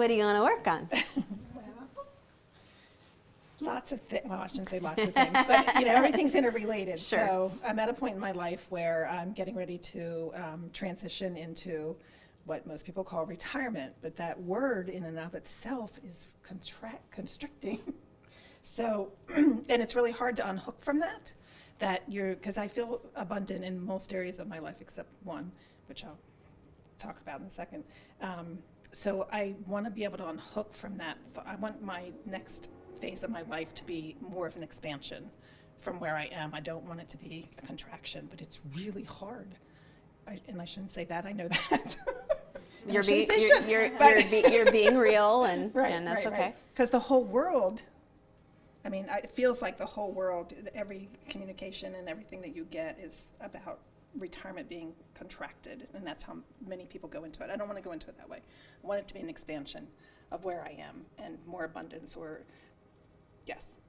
What do you want to work on? Lots of things. Well, I shouldn't say lots of things, but everything's interrelated. Sure. So I'm at a point in my life where I'm getting ready to transition into what most people call retirement, but that word in and of itself is constricting. So, and it's really hard to unhook from that. Because I feel abundant in most areas of my life except one, which I'll talk about in a second. So I want to be able to unhook from that. I want my next phase of my life to be more of an expansion from where I am. I don't want it to be a contraction, but it's really hard. And I shouldn't say that, I know that. You're being real, and that's okay. Because the whole world, it feels like the whole world, every communication and everything that you get is about retirement being contracted, and that's how many people go into it. I don't want to go into it that way. I want it to be an expansion of where I am and more abundance,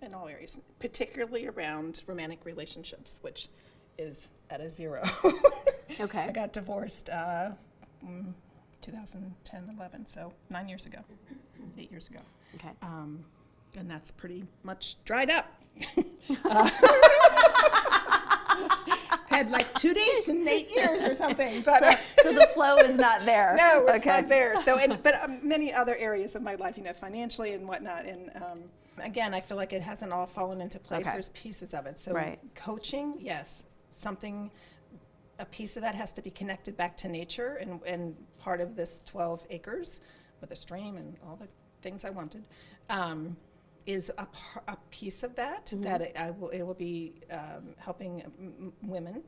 in all areas, particularly around romantic relationships, which is at a 0. Okay. I got divorced 2010, 11, so 9 years ago, 8 years ago. Okay. And that's pretty much dried up. Had like 2 dates in 8 years or something. But, so the flow is not there. No, it's not there. So, but many other areas of my life, financially and whatnot. And again, I feel like it hasn't all fallen into place. There's pieces of it. So coaching, yes, a piece of that has to be connected back to nature, and part of this 12 acres with a stream and all the things I wanted is a piece of that, that it will be helping women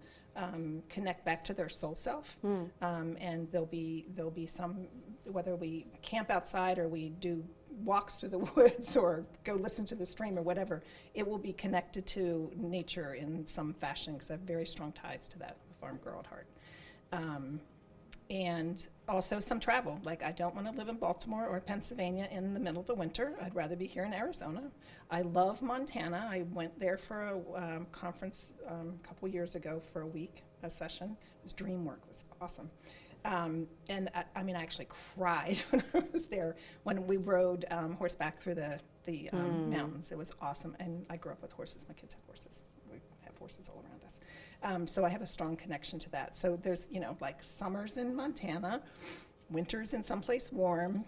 connect back to their soul self, and there'll be some, whether we camp outside or we do walks through the woods or go listen to the stream or whatever, it will be connected to nature in some fashion, because I have very strong ties to that. I'm a farm girl at heart. And also some travel. Like, I don't want to live in Baltimore or Pennsylvania in the middle of the winter. I'd rather be here in Arizona. I love Montana. I went there for a conference a couple years ago for a week, a session. It was dream work. It was awesome. And I actually cried when I was there, when we rode horseback through the mountains. It was awesome. And I grew up with horses. My kids have horses. We have horses all around us. So I have a strong connection to that. So there's, like summers in Montana, winters in someplace warm,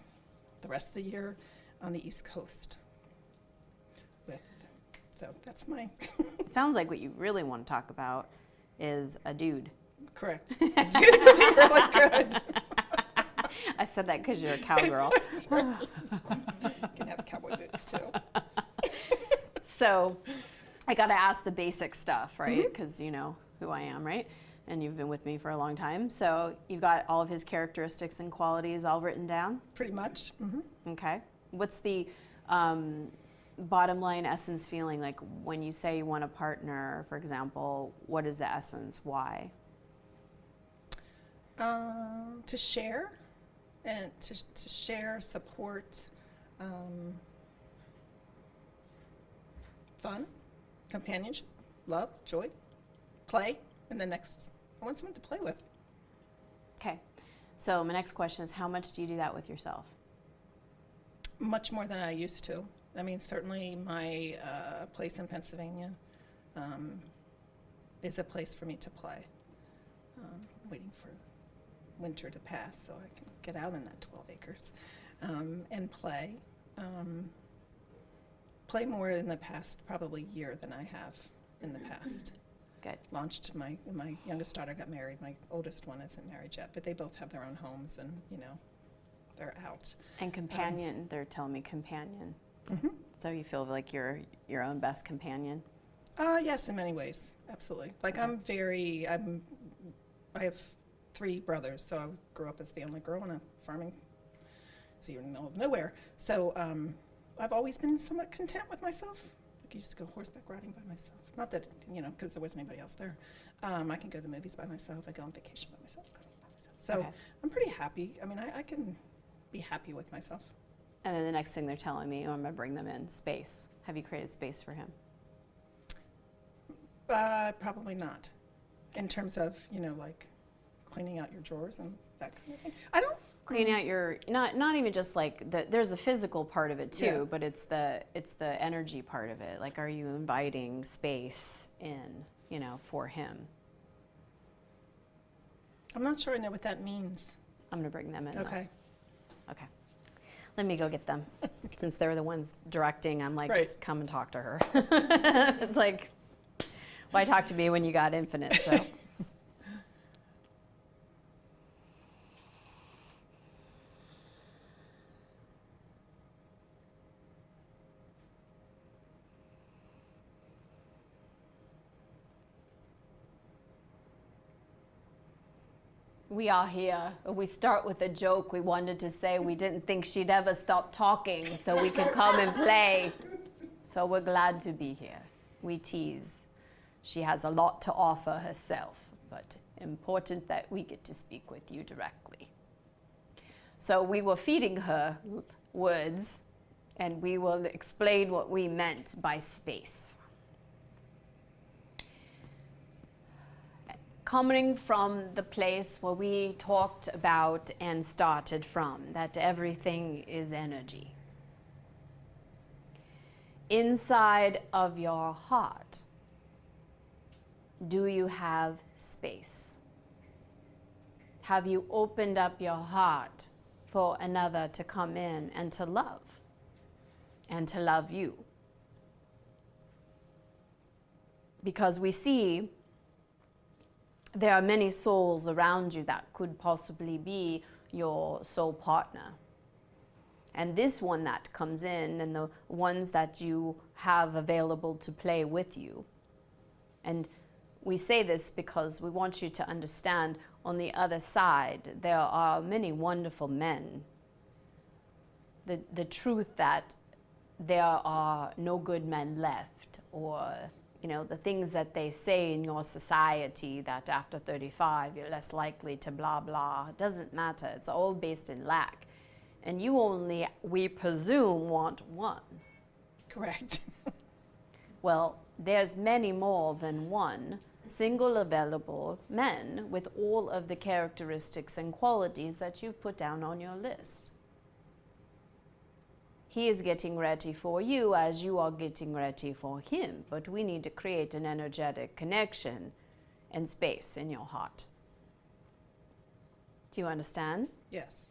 the rest of the year on the East Coast. So that's my... Sounds like what you really want to talk about is a dude. Correct. A dude would be really good. I said that because you're a cowgirl. You can have cowboy boots too. So I got to ask the basic stuff, right? Because you know who I am, right? And you've been with me for a long time. So you've got all of his characteristics and qualities all written down? Pretty much. Okay. What's the bottom line essence feeling? Like when you say you want a partner, for example, what is the essence? Why? To share and to share, support, fun, companionship, love, joy, play, and I want someone to play with. Okay. So my next question is, how much do you do that with yourself? Much more than I used to. Certainly my place in Pennsylvania is a place for me to play. Waiting for winter to pass so I can get out in that 12 acres and play. Play more in the past, probably year than I have in the past. Good. Launched my youngest daughter got married. My oldest one isn't married yet, but they both have their own homes and, they're out. And companion, they're telling me companion. So you feel like you're your own best companion? Yes, in many ways, absolutely. Like I have 3 brothers, so I grew up as the only girl in a farming, so you're in the middle of nowhere. So I've always been somewhat content with myself. Like I used to go horseback riding by myself. Not that, because there wasn't anybody else there. I can go to the movies by myself. I go on vacation by myself. So I'm pretty happy. I can be happy with myself. And then the next thing they're telling me, I'm going to bring them in, space. Have you created space for him? Probably not. In terms of, like cleaning out your drawers and that kind of thing. I don't cleaning out your, not even just like there's the physical part of it too, but it's the energy part of it. Like, are you inviting space in, for him? I'm not sure I know what that means. I'm gonna bring them in. Okay. Though. Okay. Let me go get them. Since they're the ones directing, I'm like, just come and talk to her. It's like, why talk to me when you got infinite? So. We are here. We start with a joke. We wanted to say we didn't think she'd ever stop talking so we could come and play. So we're glad to be here. We tease. She has a lot to offer herself, but important that we get to speak with you directly. So we were feeding her words, and we will explain what we meant by space. Coming from the place where we talked about and started from, that everything is energy. Inside of your heart, do you have space? Have you opened up your heart for another to come in and to love you? Because we see there are many souls around you that could possibly be your soul partner. And this one that comes in, and the ones that you have available to play with you. And we say this because we want you to understand on the other side, there are many wonderful men. The truth that there are no good men left, or the things that they say in your society that after 35 you're less likely to blah blah, it doesn't matter. It's all based in lack. And you only, we presume, want one. Correct. Well, there's many more than one single available men with all of the characteristics and qualities that you've put down on your list. He is getting ready for you as you are getting ready for him, but we need to create an energetic connection and space in your heart. Do you understand? Yes.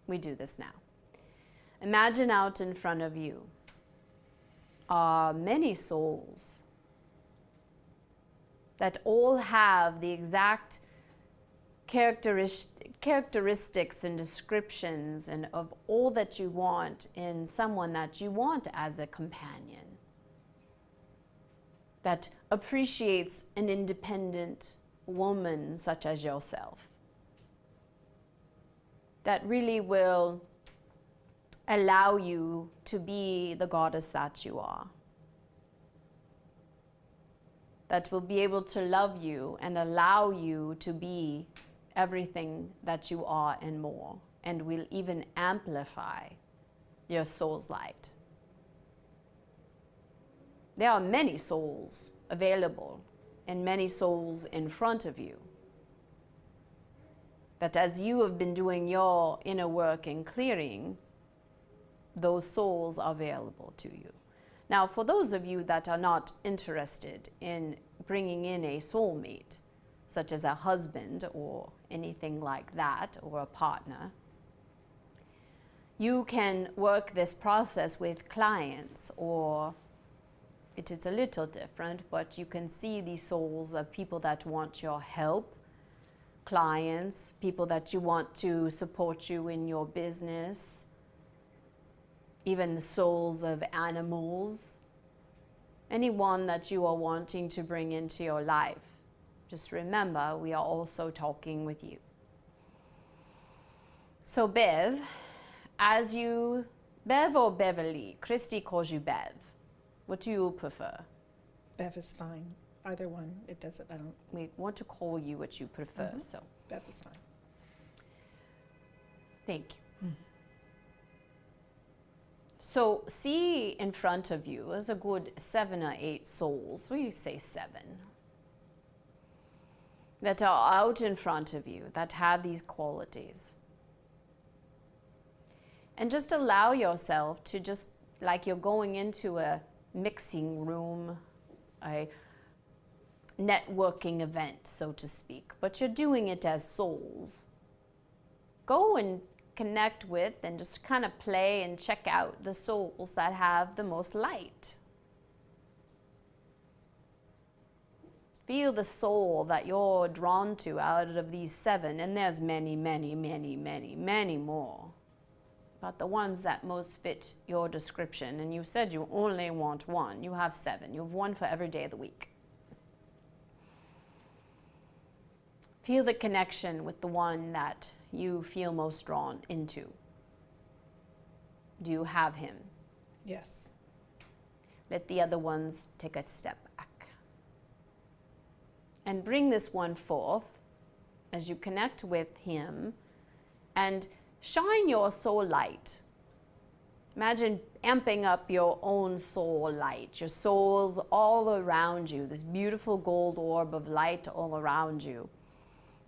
We do this now. Imagine out in front of you are many souls that all have the exact characteristics and descriptions and of all that you want in someone that you want as a companion, that appreciates an independent woman such as yourself, that really will allow you to be the goddess that you are, that will be able to love you and allow you to be everything that you are and more, and will even amplify your soul's light. There are many souls available and many souls in front of you, that as you have been doing your inner work and clearing, those souls are available to you. Now, for those of you that are not interested in bringing in a soulmate, such as a husband or anything like that, or a partner, you can work this process with clients, or it is a little different, but you can see these souls of people that want your help, clients, people that you want to support you in your business, even the souls of animals, anyone that you are wanting to bring into your life. Just remember, we are also talking with you. So Bev, Bev or Beverly? Christy calls you Bev. What do you prefer? Bev is fine. Either one. It doesn't, I don't. We want to call you what you prefer, so. Bev is fine. Thank you. So see in front of you as a good 7 or 8 souls, we say 7, that are out in front of you, that have these qualities. And just allow yourself to just, like you're going into a mixing room, a networking event, so to speak, but you're doing it as souls. Go and connect with and just kind of play and check out the souls that have the most light. Feel the soul that you're drawn to out of these 7, and there's many, many, many, many, many more. But the ones that most fit your description, and you said you only want 1, you have 7. You have 1 for every day of the week. Feel the connection with the one that you feel most drawn into. Do you have him? Yes. Let the other ones take a step back. And bring this one forth as you connect with him and shine your soul light. Imagine amping up your own soul light, your souls all around you, this beautiful gold orb of light all around you.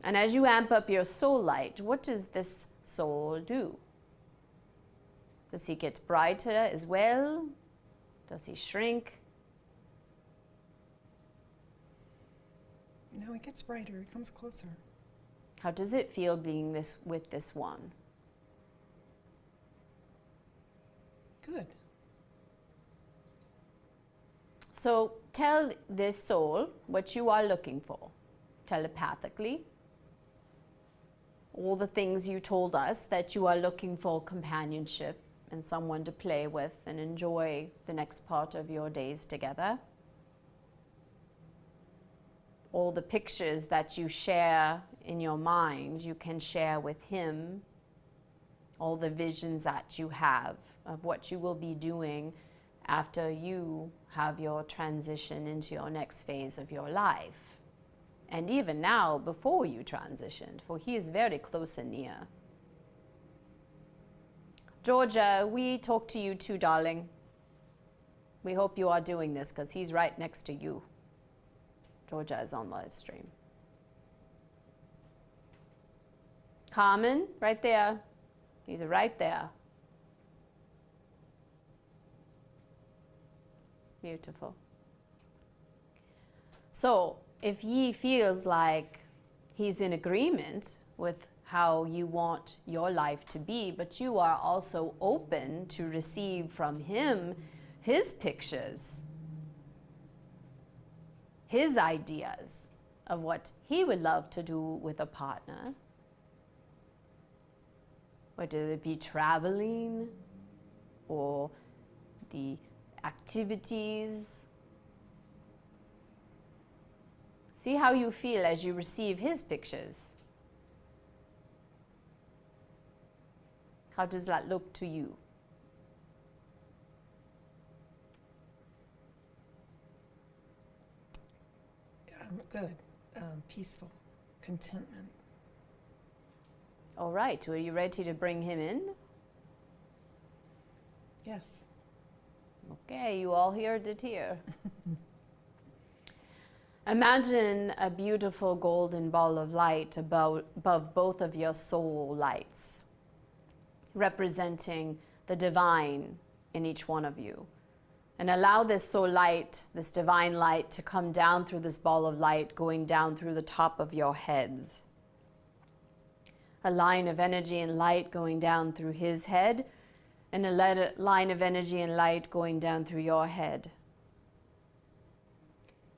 And as you amp up your soul light, what does this soul do? Does he get brighter as well? Does he shrink? No, it gets brighter. It comes closer. How does it feel being with this one? Good. So tell this soul what you are looking for, telepathically. All the things you told us that you are looking for: companionship and someone to play with and enjoy the next part of your days together. All the pictures that you share in your mind, you can share with him. All the visions that you have of what you will be doing after you have your transition into your next phase of your life. And even now, before you transitioned, for he is very close and near. Georgia, we talk to you too, darling. We hope you are doing this because he's right next to you. Georgia is on live stream. Carmen, right there. He's right there. Beautiful. So, if he feels like he's in agreement with how you want your life to be, but you are also open to receive from him his pictures, his ideas of what he would love to do with a partner, whether it be traveling or the activities. See how you feel as you receive his pictures. How does that look to you? Good. Peaceful. Contentment. All right. Are you ready to bring him in? Yes. Okay, you all heard it here. Imagine a beautiful golden ball of light above both of your soul lights, representing the divine in each one of you. And allow this soul light, this divine light, to come down through this ball of light, going down through the top of your heads. A line of energy and light going down through his head, and a line of energy and light going down through your head.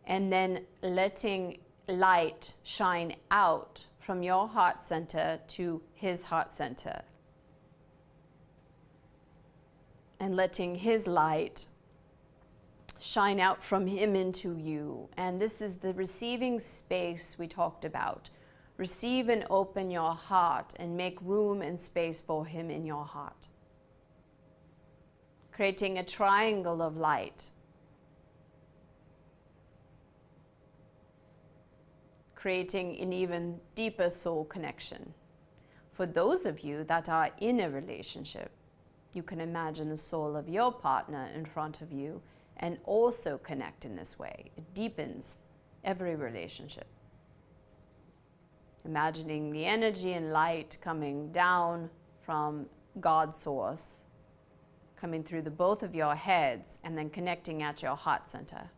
And then letting light shine out from your heart center to his heart center. And letting his light shine out from him into you. And this is the receiving space we talked about. Receive and open your heart and make room and space for him in your heart. Creating a triangle of light. Creating an even deeper soul connection. For those of you that are in a relationship, you can imagine the soul of your partner in front of you and also connect in this way. It deepens every relationship. Imagining the energy and light coming down from God source coming through the both of your heads and then connecting at your heart center.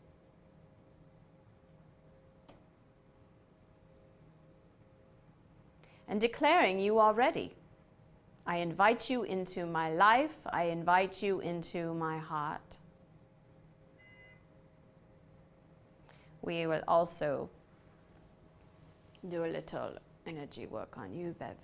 And declaring you are ready. I invite you into my life. I invite you into my heart. We will also do a little energy work on you, Bev.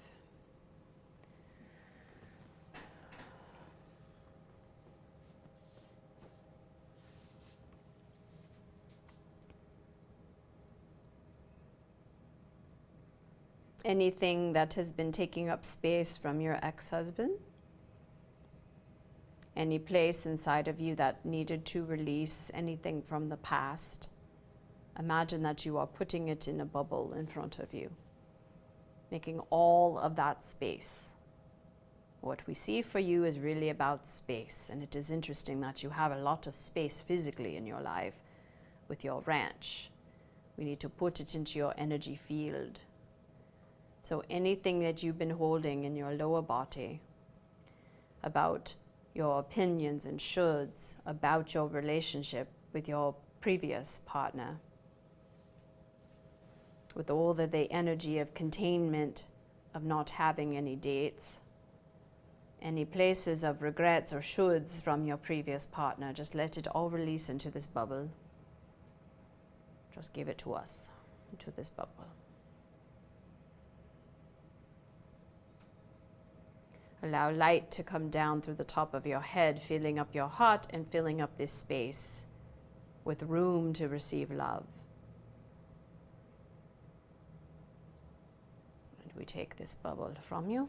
Anything that has been taking up space from your ex-husband? Any place inside of you that needed to release anything from the past? Imagine that you are putting it in a bubble in front of you, making all of that space. What we see for you is really about space, and it is interesting that you have a lot of space physically in your life with your ranch. We need to put it into your energy field. So anything that you've been holding in your lower body about your opinions and shoulds, about your relationship with your previous partner, with all of the energy of containment, of not having any dates, any places of regrets or shoulds from your previous partner, just let it all release into this bubble. Just give it to us, into this bubble. Allow light to come down through the top of your head, filling up your heart and filling up this space with room to receive love. And we take this bubble from you.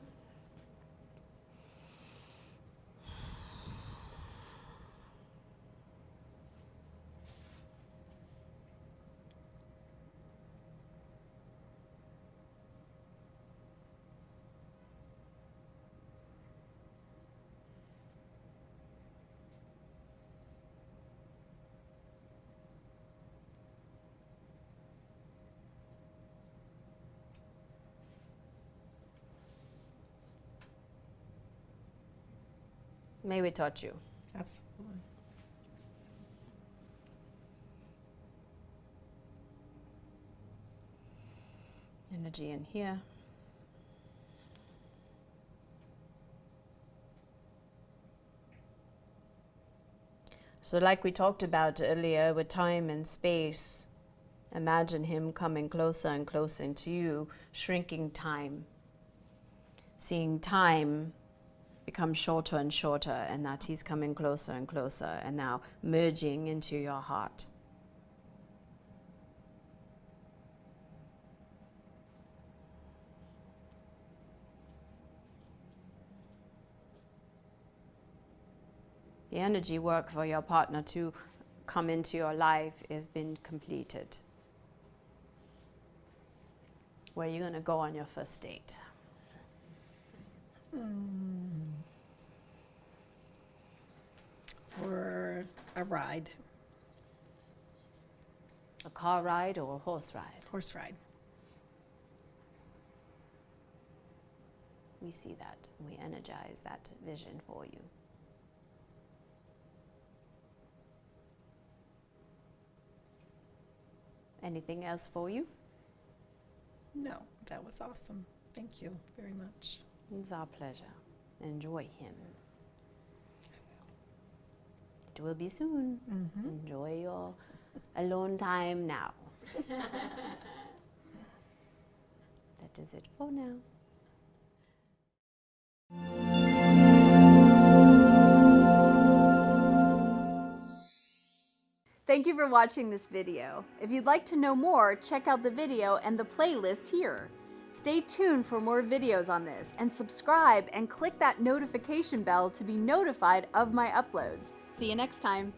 May we touch you. Absolutely. Energy in here. So like we talked about earlier with time and space, imagine him coming closer and closer to you, shrinking time, seeing time become shorter and shorter, and that he's coming closer and closer, and now merging into your heart. The energy work for your partner to come into your life has been completed. Where are you going to go on your first date? For a ride. A car ride or a horse ride? Horse ride. We see that. We energize that vision for you. Anything else for you? No, that was awesome. Thank you very much. It's our pleasure. Enjoy him. It will be soon. Mm-hmm. Enjoy your alone time now. That is it for now. Thank you for watching this video. If you'd like to know more, check out the video and the playlist here. Stay tuned for more videos on this, and subscribe and click that notification bell to be notified of my uploads. See you next time.